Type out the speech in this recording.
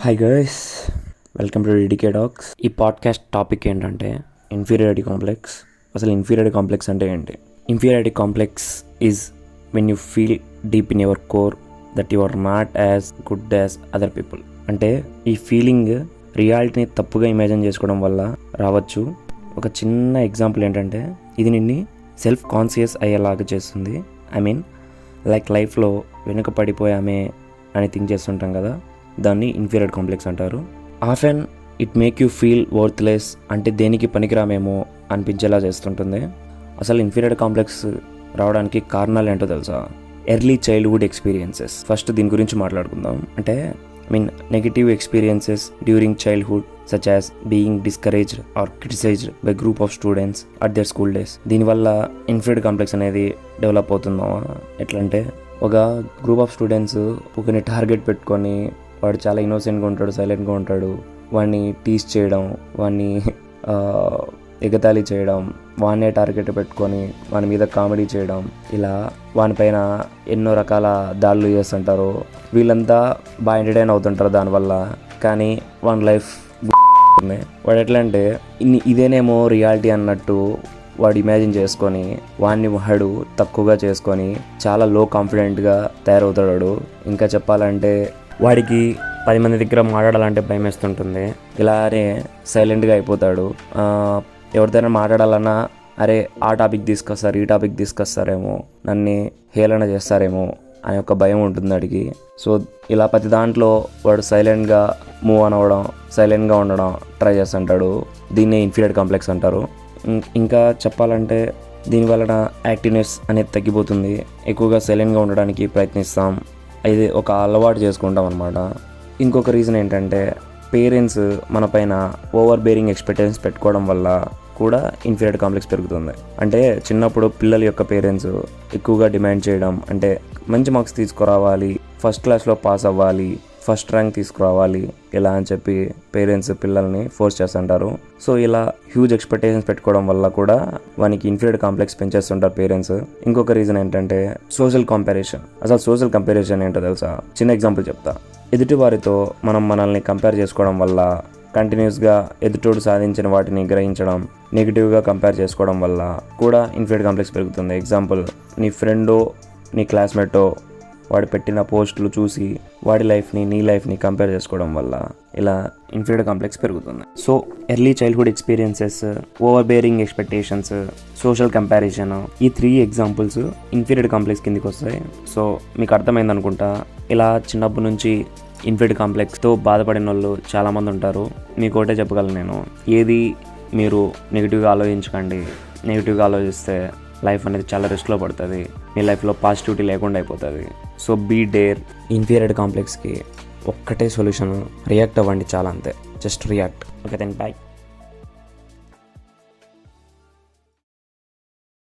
Hi guys, welcome to DK talks. ఈ podcast topic ఏంటంటే inferiority complex. అసలు inferiority complex అంటే ఏంటి? Inferiority complex is when you feel deep in your core that you are not as good as other people. అంటే ఈ feeling రియాలిటీని తప్పుగా imagine చేసుకోవడం వల్ల రావచ్చు. ఒక చిన్న ఎగ్జాంపుల్ ఏంటంటే, ఇది నిన్ను సెల్ఫ్ కాన్షియస్ అయ్యేలాగా చేస్తుంది. ఐ మీన్ లైక్ లైఫ్లో వెనుక పడిపోయామే అని థింక్ చేస్తుంటాం కదా, దాన్ని ఇన్ఫీరియర్ కాంప్లెక్స్ అంటారు. Often it make you feel worthless, అంటే దేనికి పనికిరామేమో అనిపించేలా చేస్తుంటుంది. అసలు ఇన్ఫీరియర్ కాంప్లెక్స్ రావడానికి కారణాలు ఏంటో తెలుసా? Early childhood experiences. ఫస్ట్ దీని గురించి మాట్లాడుకుందాం. అంటే negative experiences during childhood such as being discouraged or criticised by group of students at their school days. దీనివల్ల ఇన్ఫీరియర్ కాంప్లెక్స్ అనేది డెవలప్ అవుతుందా? ఎట్లా అంటే, ఒక గ్రూప్ ఆఫ్ స్టూడెంట్స్ ఒకరిని టార్గెట్ పెట్టుకొని, వాడు చాలా ఇన్నోసెంట్గా ఉంటాడు, సైలెంట్గా ఉంటాడు, వాడిని టీస్ చేయడం, వాడిని ఎగతాళి చేయడం, వాడినే టార్గెట్ పెట్టుకొని వాని మీద కామెడీ చేయడం, ఇలా వానిపైన ఎన్నో రకాల దాడులు చేస్తుంటారు. వీళ్ళంతా బాగా ఎంటర్టైన్ అవుతుంటారు దానివల్ల. కానీ వాని లైఫ్ వాడు ఎట్లా అంటే, ఇదేనేమో రియాలిటీ అన్నట్టు వాడు ఇమాజిన్ చేసుకొని వాడిని వాడు తక్కువగా చేసుకొని చాలా లో కాన్ఫిడెంట్గా తయారవుతాడు. ఇంకా చెప్పాలంటే వాడికి 10 మంది దగ్గర మాట్లాడాలంటే భయం వేస్తుంటుంది. ఇలానే సైలెంట్గా అయిపోతాడు. ఎవరితోనైనా మాట్లాడాలన్నా, అరే ఆ టాపిక్ తీసుకొస్తారు, ఈ టాపిక్ తీసుకొస్తారేమో, నన్ను హేళన చేస్తారేమో అనే ఒక భయం ఉంటుంది వాడికి. సో ఇలా ప్రతి దాంట్లో వాడు సైలెంట్గా మూవ్ ఆన్ అవ్వడం, సైలెంట్గా ఉండడం ట్రై చేస్తుంటాడు. దీన్నే ఇన్ఫీరియర్ కాంప్లెక్స్ అంటారు. ఇంకా చెప్పాలంటే దీనివలన యాక్టివ్నెస్ అనేది తగ్గిపోతుంది. ఎక్కువగా సైలెంట్గా ఉండడానికి ప్రయత్నిస్తాం. ఇది ఒక అలవాటు చేసుకుంటాం అన్నమాట. ఇంకొక రీజన్ ఏంటంటే, పేరెంట్స్ మన పైన ఓవర్ బేరింగ్ ఎక్స్పెక్టేషన్స్ పెట్టుకోవడం వల్ల కూడా ఇన్ఫీరియర్ కాంప్లెక్స్ పెరుగుతుంది. అంటే చిన్నప్పుడు పిల్లల యొక్క పేరెంట్స్ ఎక్కువగా డిమాండ్ చేయడం, అంటే మంచి మార్క్స్ తీసుకురావాలి, ఫస్ట్ క్లాస్లో పాస్ అవ్వాలి, ఫస్ట్ ర్యాంక్ తీసుకురావాలి, ఇలా అని చెప్పి పేరెంట్స్ పిల్లల్ని ఫోర్స్ చేస్తుంటారు. సో ఇలా హ్యూజ్ ఎక్స్పెక్టేషన్స్ పెట్టుకోవడం వల్ల కూడా వానికి ఇన్ఫీరియర్ కాంప్లెక్స్ పెంచేస్తుంటారు పేరెంట్స్. ఇంకొక రీజన్ ఏంటంటే సోషల్ కంపారిజన్. అసలు సోషల్ కంపారిజన్ ఏంటో తెలుసా? చిన్న ఎగ్జాంపుల్ చెప్తా. ఎదుటి వారితో మనల్ని కంపేర్ చేసుకోవడం వల్ల, కంటిన్యూస్గా ఎదుటోడు సాధించిన వాటిని గ్రహించడం, నెగిటివ్గా కంపేర్ చేసుకోవడం వల్ల కూడా ఇన్ఫీరియర్ కాంప్లెక్స్ పెరుగుతుంది. ఎగ్జాంపుల్, నీ ఫ్రెండో నీ క్లాస్మేటో వాడు పెట్టిన పోస్టులు చూసి వాడి లైఫ్ని నీ లైఫ్ని కంపేర్ చేసుకోవడం వల్ల ఇలా ఇన్ఫీరియర్ కాంప్లెక్స్ పెరుగుతుంది. So early childhood experiences, over bearing expectations, social comparison, ఈ 3 ఎగ్జాంపుల్స్ ఇన్ఫీరియర్ కాంప్లెక్స్ కిందకి వస్తాయి. సో మీకు అర్థమైంది అనుకుంటా. ఇలా చిన్నప్పటి నుంచి ఇన్ఫీరియర్ కాంప్లెక్స్తో బాధపడిన వాళ్ళు చాలామంది ఉంటారు. మీకు ఒకటే చెప్పగలను నేను, ఏది మీరు నెగిటివ్గా ఆలోచించకండి. నెగిటివ్గా ఆలోచిస్తే లైఫ్ అనేది చాలా రిస్క్లో పడుతుంది. మీ లైఫ్లో పాజిటివిటీ లేకుండా అయిపోతుంది. So be dare. ఇన్ఫీరియర్ కాంప్లెక్స్కి ఒక్కటే సొల్యూషన్, రియాక్ట్ అవ్వండి, చాలా అంతే. Just react. Okay then, bye.